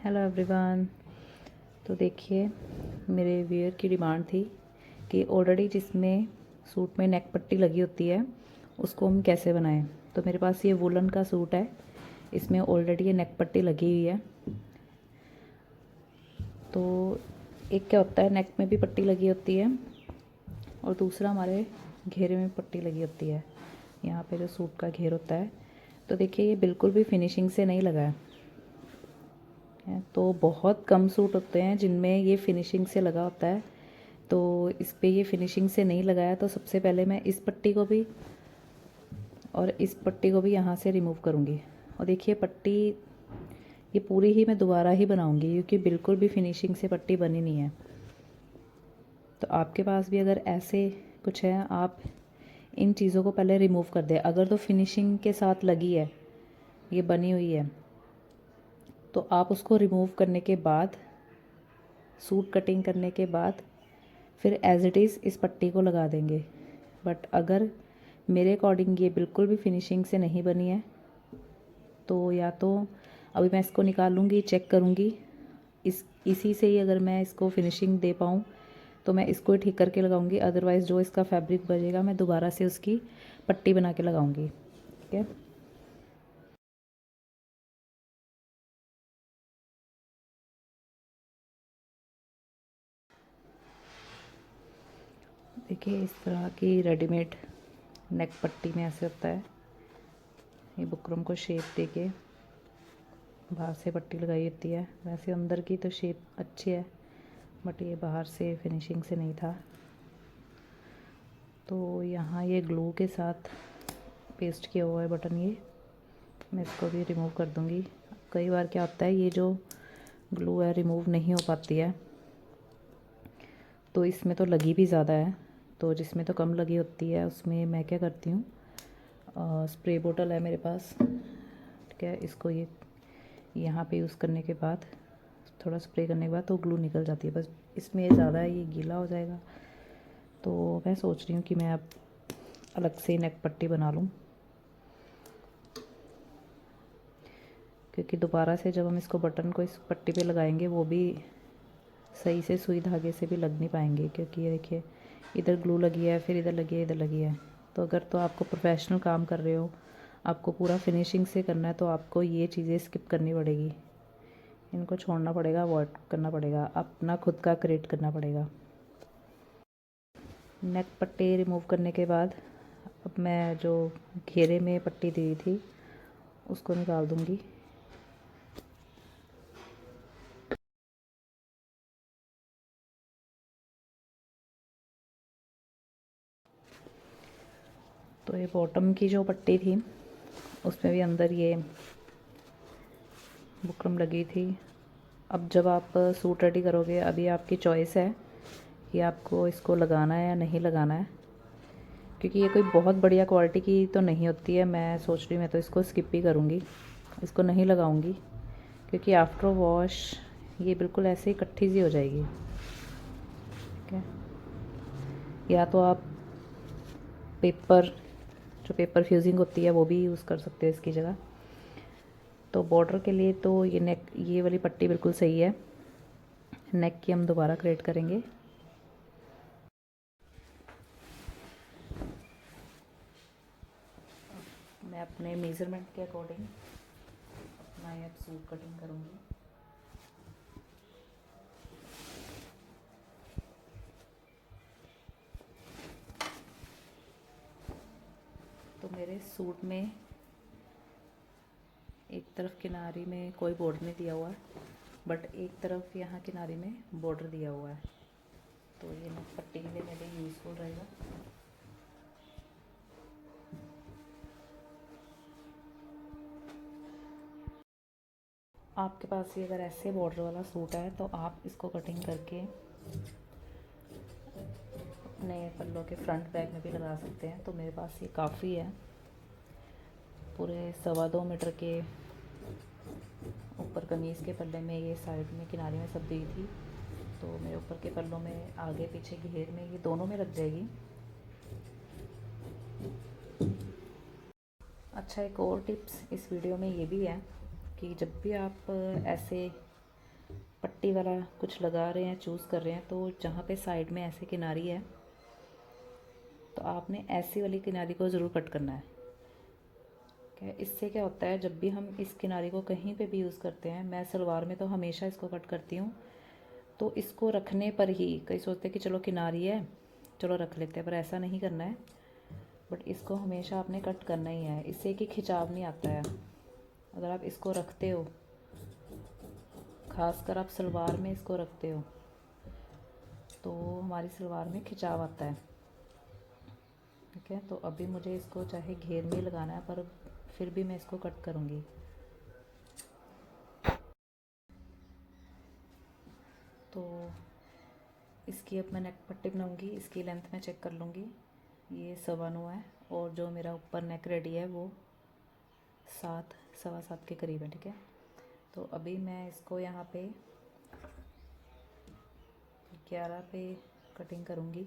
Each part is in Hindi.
Hello everyone. तो देखिए, मेरे वियर की डिमांड थी कि ऑलरेडी जिसमें सूट में नेक पट्टी लगी होती है उसको हम कैसे बनाएं। तो मेरे पास ये वुलन का सूट है, इसमें ऑलरेडी ये नेक पट्टी लगी हुई है। तो एक क्या होता है, नेक में भी पट्टी लगी होती है और दूसरा हमारे घेरे में पट्टी लगी होती है, यहाँ पे जो सूट का घेर होता है। तो देखिए, ये बिल्कुल भी फिनिशिंग से नहीं लगा है। तो बहुत कम सूट होते हैं जिनमें ये फिनिशिंग से लगा होता है। तो इस पे ये फिनिशिंग से नहीं लगाया, तो सबसे पहले मैं इस पट्टी को भी और इस पट्टी को भी यहाँ से रिमूव करूँगी। और देखिए, पट्टी ये पूरी ही मैं दोबारा ही बनाऊँगी क्योंकि बिल्कुल भी फिनिशिंग से पट्टी बनी नहीं है। तो आपके पास भी अगर ऐसे कुछ है, आप इन चीज़ों को पहले रिमूव कर दें। अगर तो फिनिशिंग के साथ लगी है, ये बनी हुई है, तो आप उसको रिमूव करने के बाद, सूट कटिंग करने के बाद फिर एज़ इट इज़ इस पट्टी को लगा देंगे। बट अगर मेरे अकॉर्डिंग ये बिल्कुल भी फिनिशिंग से नहीं बनी है, तो या तो अभी मैं इसको निकालूंगी, चेक करूंगी, इसी से ही अगर मैं इसको फिनिशिंग दे पाऊँ तो मैं इसको ही ठीक करके लगाऊंगी। अदरवाइज़ जो इसका फैब्रिक बचेगा मैं दोबारा से उसकी पट्टी बना के लगाऊंगी। ठीक है। देखिए, इस तरह की रेडीमेड नेक पट्टी में ऐसे होता है। ये बुकरम को शेप देके बाहर से पट्टी लगाई होती है। वैसे अंदर की तो शेप अच्छी है, बट ये बाहर से फिनिशिंग से नहीं था। तो यहाँ ये ग्लू के साथ पेस्ट किया हुआ है बटन, ये मैं इसको भी रिमूव कर दूँगी। कई बार क्या होता है, ये जो ग्लू है रिमूव नहीं हो पाती है। तो इसमें तो लगी भी ज़्यादा है, तो जिसमें तो कम लगी होती है उसमें मैं क्या करती हूँ, स्प्रे बोतल है मेरे पास। ठीक है, इसको ये यहाँ पे यूज़ करने के बाद, थोड़ा स्प्रे करने के बाद तो ग्लू निकल जाती है। बस इसमें ज़्यादा ये गीला हो जाएगा, तो मैं सोच रही हूँ कि मैं अब अलग से नेक पट्टी बना लूँ, क्योंकि दोबारा से जब हम इसको बटन को इस पट्टी पे लगाएंगे वो भी सही से सुई धागे से भी लग नहीं पाएंगे। क्योंकि ये देखिए, इधर ग्लू लगी है, फिर इधर लगी है, इधर लगी है। तो अगर तो आपको प्रोफेशनल काम कर रहे हो, आपको पूरा फिनिशिंग से करना है, तो आपको ये चीज़ें स्किप करनी पड़ेगी, इनको छोड़ना पड़ेगा, अवॉइड करना पड़ेगा, अपना खुद का क्रिएट करना पड़ेगा। नेक पट्टी रिमूव करने के बाद अब मैं जो घेरे में पट्टी दी थी उसको निकाल दूँगी। तो ये बॉटम की जो पट्टी थी उसमें भी अंदर ये बुकरम लगी थी। अब जब आप सूट रेडी करोगे, अभी आपकी चॉइस है कि आपको इसको लगाना है या नहीं लगाना है, क्योंकि ये कोई बहुत बढ़िया क्वालिटी की तो नहीं होती है। मैं सोच रही हूँ मैं तो इसको स्किप ही करूँगी, इसको नहीं लगाऊँगी, क्योंकि आफ्टर वॉश ये बिल्कुल ऐसे ही इकट्ठी सी हो जाएगी। ठीक है। या तो आप पेपर, जो पेपर फ्यूजिंग होती है वो भी यूज़ कर सकते हो इसकी जगह। तो बॉर्डर के लिए तो ये नेक, ये वाली पट्टी बिल्कुल सही है। नेक की हम दोबारा क्रिएट करेंगे। मैं अपने मेज़रमेंट के अकॉर्डिंग अपना ये सूट कटिंग करूँगी। तो मेरे सूट में एक तरफ किनारी में कोई बॉर्डर नहीं दिया हुआ है, बट एक तरफ यहाँ किनारी में बॉर्डर दिया हुआ है, तो ये नेक पट्टी के लिए मेरे यूज़फुल रहेगा। आपके पास ये अगर ऐसे बॉर्डर वाला सूट है तो आप इसको कटिंग करके अपने पल्लों के फ्रंट बैक में भी लगा सकते हैं। तो मेरे पास ये काफ़ी है, पूरे 2.25 मीटर के ऊपर कमीज़ के पल्ले में, ये साइड में किनारे में सब दी थी। तो मेरे ऊपर के पल्लों में, आगे पीछे घेर में, ये दोनों में लग जाएगी। अच्छा, एक और टिप्स इस वीडियो में ये भी है कि जब भी आप ऐसे पट्टी वाला कुछ लगा रहे हैं, चूज़ कर रहे हैं, तो जहाँ पे साइड में ऐसे किनारी है तो आपने ऐसी वाली किनारी को ज़रूर कट करना है। क्या इससे क्या होता है, जब भी हम इस किनारी को कहीं पे भी यूज़ करते हैं, मैं सलवार में तो हमेशा इसको कट करती हूँ, तो इसको रखने पर ही कई सोचते हैं कि चलो किनारी है चलो रख लेते हैं, पर ऐसा नहीं करना है। बट इसको हमेशा आपने कट करना ही है, इससे कि खिंचाव नहीं आता है। अगर आप इसको रखते हो, खासकर आप सलवार में इसको रखते हो, तो हमारी सलवार में खिंचाव आता है। ठीक है, तो अभी मुझे इसको चाहे घेर में लगाना है, पर फिर भी मैं इसको कट करूँगी। तो इसकी अब मैं नेक पट्टी बनाऊँगी, इसकी लेंथ मैं चेक कर लूँगी। ये 9.25 है और जो मेरा ऊपर नेक रेडी है वो 7, 7.25 के करीब है। ठीक है, तो अभी मैं इसको यहाँ पे 11 पे कटिंग करूँगी,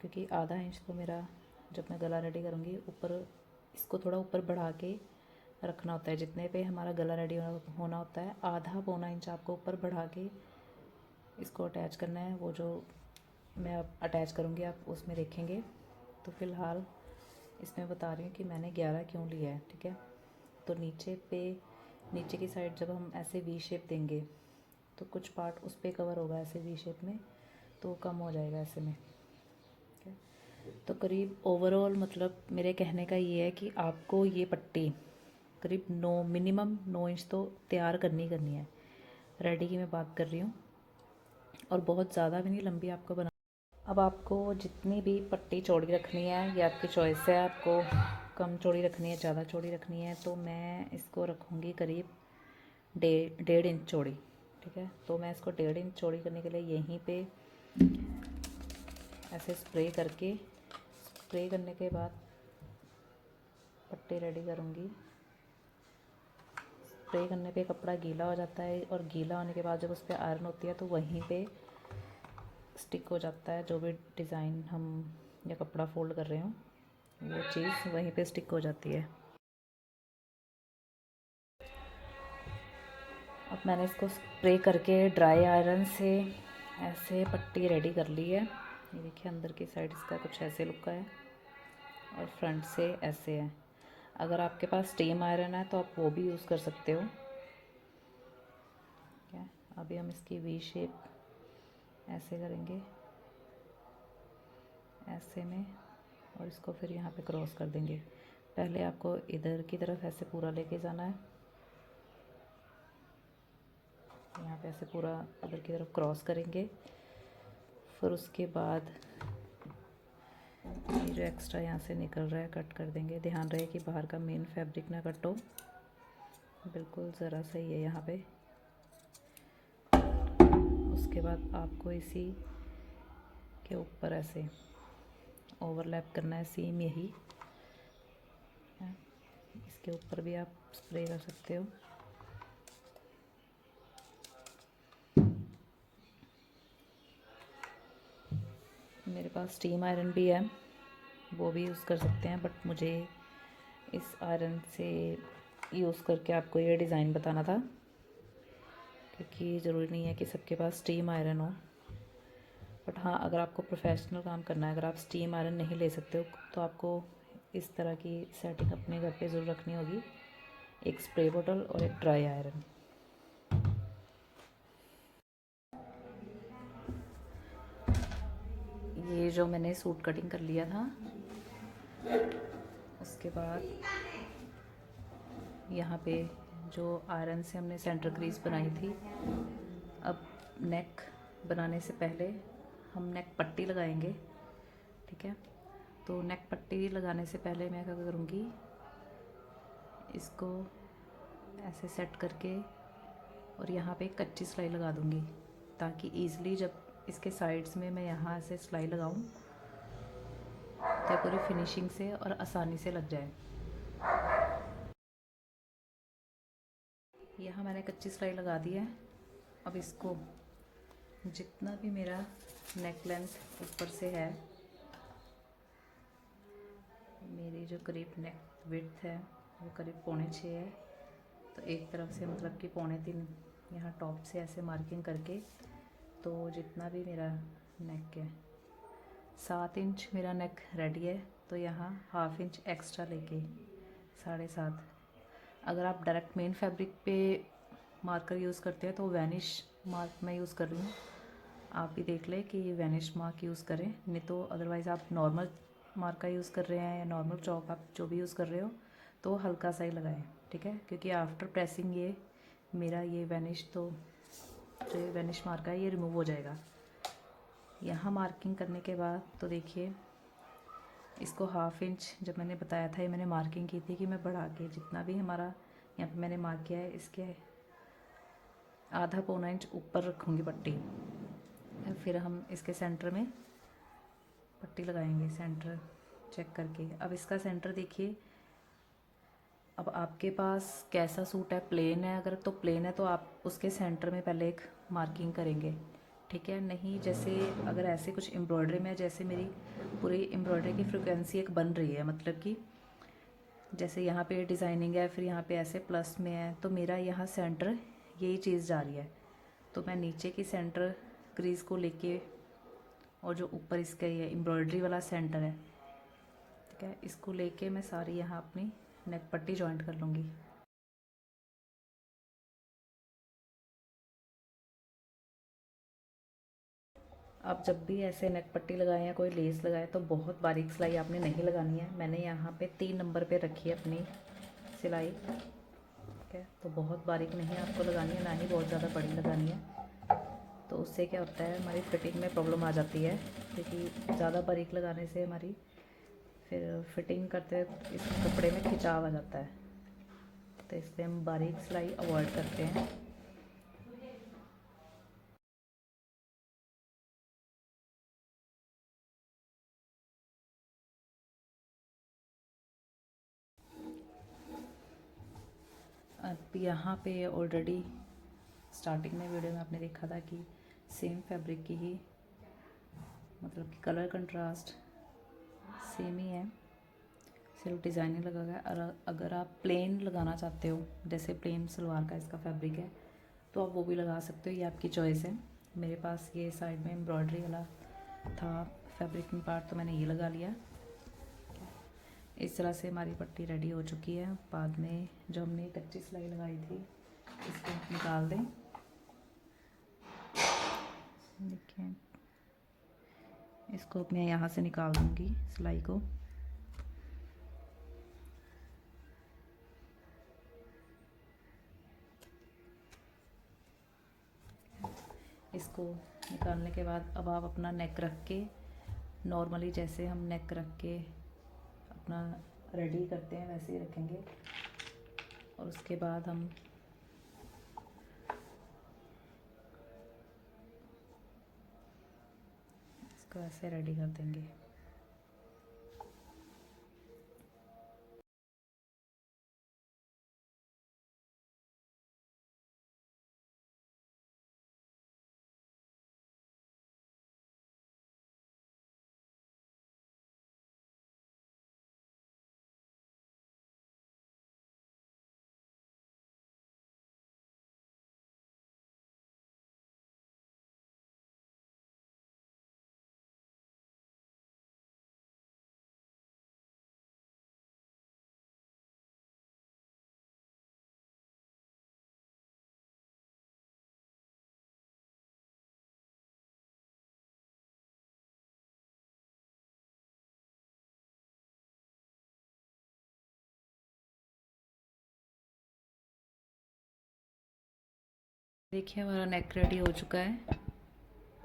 क्योंकि आधा इंच तो मेरा जब मैं गला रेडी करूँगी ऊपर, इसको थोड़ा ऊपर बढ़ा के रखना होता है। जितने पे हमारा गला रेडी होना होता है, आधा पौना इंच आपको ऊपर बढ़ा के इसको अटैच करना है। वो जो मैं अब अटैच करूँगी आप उसमें देखेंगे। तो फ़िलहाल इसमें बता रही हूँ कि मैंने 11 क्यों लिया है। ठीक है, तो नीचे की साइड जब हम ऐसे वी शेप देंगे तो कुछ पार्ट उस पर कवर होगा ऐसे वी शेप में, तो कम हो जाएगा ऐसे में। ठीक है, तो करीब ओवरऑल मतलब मेरे कहने का ये है कि आपको ये पट्टी करीब 9 मिनिमम 9 इंच तो तैयार करनी है। रेडी की मैं बात कर रही हूँ, और बहुत ज़्यादा भी नहीं लंबी आपको बना। अब आपको जितनी भी पट्टी चौड़ी रखनी है ये आपकी चॉइस है, आपको कम चौड़ी रखनी है, ज़्यादा चौड़ी रखनी है। तो मैं इसको रखूँगी करीब 1.5 इंच चौड़ी। ठीक है, तो मैं इसको 1.5 इंच चौड़ी करने के लिए यहीं पे ऐसे स्प्रे करने के बाद पट्टी रेडी करूँगी। स्प्रे करने पे कपड़ा गीला हो जाता है, और गीला होने के बाद जब उस पर आयरन होती है तो वहीं पे स्टिक हो जाता है। जो भी डिज़ाइन हम या कपड़ा फोल्ड कर रहे हो वो चीज़ वहीं पे स्टिक हो जाती है। अब मैंने इसको स्प्रे करके ड्राई आयरन से ऐसे पट्टी रेडी कर ली है। ये देखिए अंदर की साइड इसका कुछ ऐसे लुक का है और फ्रंट से ऐसे है। अगर आपके पास स्टीम आयरन है तो आप वो भी यूज़ कर सकते हो। क्या अभी हम इसकी वी शेप ऐसे करेंगे ऐसे में, और इसको फिर यहाँ पे क्रॉस कर देंगे। पहले आपको इधर की तरफ ऐसे पूरा लेके जाना है, यहाँ पे ऐसे पूरा उधर की तरफ क्रॉस करेंगे। फिर उसके बाद ये जो एक्स्ट्रा यहाँ से निकल रहा है कट कर देंगे। ध्यान रहे कि बाहर का मेन फैब्रिक ना कट हो, बिल्कुल ज़रा सही है यहाँ पे। उसके बाद आपको इसी के ऊपर ऐसे ओवरलैप करना है सीम यही। इसके ऊपर भी आप स्प्रे कर सकते हो। मेरे पास स्टीम आयरन भी है, वो भी यूज़ कर सकते हैं, बट मुझे इस आयरन से यूज़ करके आपको ये डिज़ाइन बताना था, क्योंकि ज़रूरी नहीं है कि सबके पास स्टीम आयरन हो। बट हाँ, अगर आपको प्रोफेशनल काम करना है, अगर आप स्टीम आयरन नहीं ले सकते हो, तो आपको इस तरह की सेटिंग अपने घर पे ज़रूर रखनी होगी, एक स्प्रे बोतल और एक ड्राई आयरन। ये जो मैंने सूट कटिंग कर लिया था, उसके बाद यहाँ पे जो आयरन से हमने सेंटर क्रीज बनाई थी, अब नेक बनाने से पहले हम नेक पट्टी लगाएंगे। ठीक है, तो नेक पट्टी लगाने से पहले मैं क्या करूँगी, इसको ऐसे सेट करके और यहाँ पे कच्ची सिलाई लगा दूँगी, ताकि ईज़िली जब इसके साइड्स में मैं यहाँ से सिलाई लगाऊँ तो पूरी फिनिशिंग से और आसानी से लग जाए। यहाँ मैंने कच्ची सिलाई लगा दी है। अब इसको जितना भी मेरा नेक लेंथ ऊपर से है, मेरी जो करीब नेक विड्थ है वो करीब 3.25 है, तो एक तरफ से मतलब कि 3.25 यहाँ टॉप से ऐसे मार्किंग करके, तो जितना भी मेरा नेक है 7 इंच मेरा नेक रेडी है, तो यहाँ हाफ इंच एक्स्ट्रा लेके 7.5। अगर आप डायरेक्ट मेन फैब्रिक पे मार्कर यूज़ करते हैं तो वैनिश मार्क मैं यूज़ कर रही हूँ। आप भी देख लें कि वैनिश मार्क यूज़ करें, नहीं तो अदरवाइज़ आप नॉर्मल मार्क का यूज़ कर रहे हैं या नॉर्मल चौक आप जो भी यूज़ कर रहे हो तो हल्का सा ही लगाएं, ठीक है। क्योंकि आफ्टर प्रेसिंग ये मेरा ये वैनिश, तो जो ये वैनिश मार्क है ये रिमूव हो जाएगा। यहाँ मार्किंग करने के बाद तो देखिए इसको हाफ इंच, जब मैंने बताया था ये मैंने मार्किंग की थी कि मैं बढ़ा के जितना भी हमारा यहाँ पे मैंने मार्क किया है इसके आधा पौना इंच ऊपर रखूँगी पट्टी। फिर हम इसके सेंटर में पट्टी लगाएंगे, सेंटर चेक करके। अब इसका सेंटर देखिए, अब आपके पास कैसा सूट है, प्लेन है अगर तो प्लेन है तो आप उसके सेंटर में पहले एक मार्किंग करेंगे, ठीक है। नहीं जैसे अगर ऐसे कुछ एम्ब्रॉयडरी में, जैसे मेरी पूरी एम्ब्रॉयडरी की फ्रिक्वेंसी एक बन रही है, मतलब कि जैसे यहाँ पे डिज़ाइनिंग है फिर यहाँ पे ऐसे प्लस में है, तो मेरा यहाँ सेंटर यही चीज़ जा रही है, तो मैं नीचे की सेंटर क्रीज़ को लेके और जो ऊपर इसका ये एम्ब्रॉयडरी वाला सेंटर है, ठीक है, इसको लेके मैं सारी यहाँ अपनी नेक पट्टी जॉइंट कर लूँगी। आप जब भी ऐसे नेक पट्टी लगाएं या कोई लेस लगाए तो बहुत बारीक सिलाई आपने नहीं लगानी है। मैंने यहाँ पे 3 नंबर पे रखी है अपनी सिलाई, ठीक है, तो बहुत बारीक नहीं आपको लगानी है, ना ही बहुत ज़्यादा बड़ी लगानी है। तो उससे क्या होता है हमारी फिटिंग में प्रॉब्लम आ जाती है, क्योंकि ज़्यादा बारीक लगाने से हमारी फिर फिटिंग करते इस कपड़े में खिंचाव आ जाता है, तो इसलिए हम बारीक सिलाई अवॉइड करते हैं। अब यहाँ पे ऑलरेडी स्टार्टिंग में वीडियो में आपने देखा था कि सेम फैब्रिक की ही, मतलब कि कलर कंट्रास्ट सेम ही है, सिर्फ डिज़ाइनिंग लगा हुआ है। और अगर आप प्लेन लगाना चाहते हो, जैसे प्लेन सलवार का इसका फैब्रिक है, तो आप वो भी लगा सकते हो, ये आपकी चॉइस है। मेरे पास ये साइड में एम्ब्रॉयडरी वाला था फैब्रिक में पार्ट, तो मैंने ये लगा लिया। इस तरह से हमारी पट्टी रेडी हो चुकी है। बाद में जो हमने कच्ची सिलाई लगाई थी इसको निकाल दें, देखिए इसको मैं यहाँ से निकाल दूँगी सिलाई को। इसको निकालने के बाद अब आप अपना नेक रख के, नॉर्मली जैसे हम नेक रख के अपना रेडी करते हैं वैसे ही रखेंगे, और उसके बाद हम इसको ऐसे रेडी कर देंगे। देखिए हमारा नेक रेडी हो चुका है,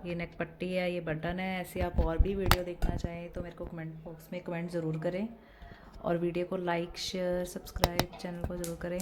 ये नेक पट्टी है, ये बटन है। ऐसे आप और भी वीडियो देखना चाहें तो मेरे को कमेंट बॉक्स में कमेंट ज़रूर करें, और वीडियो को लाइक शेयर सब्सक्राइब चैनल को ज़रूर करें।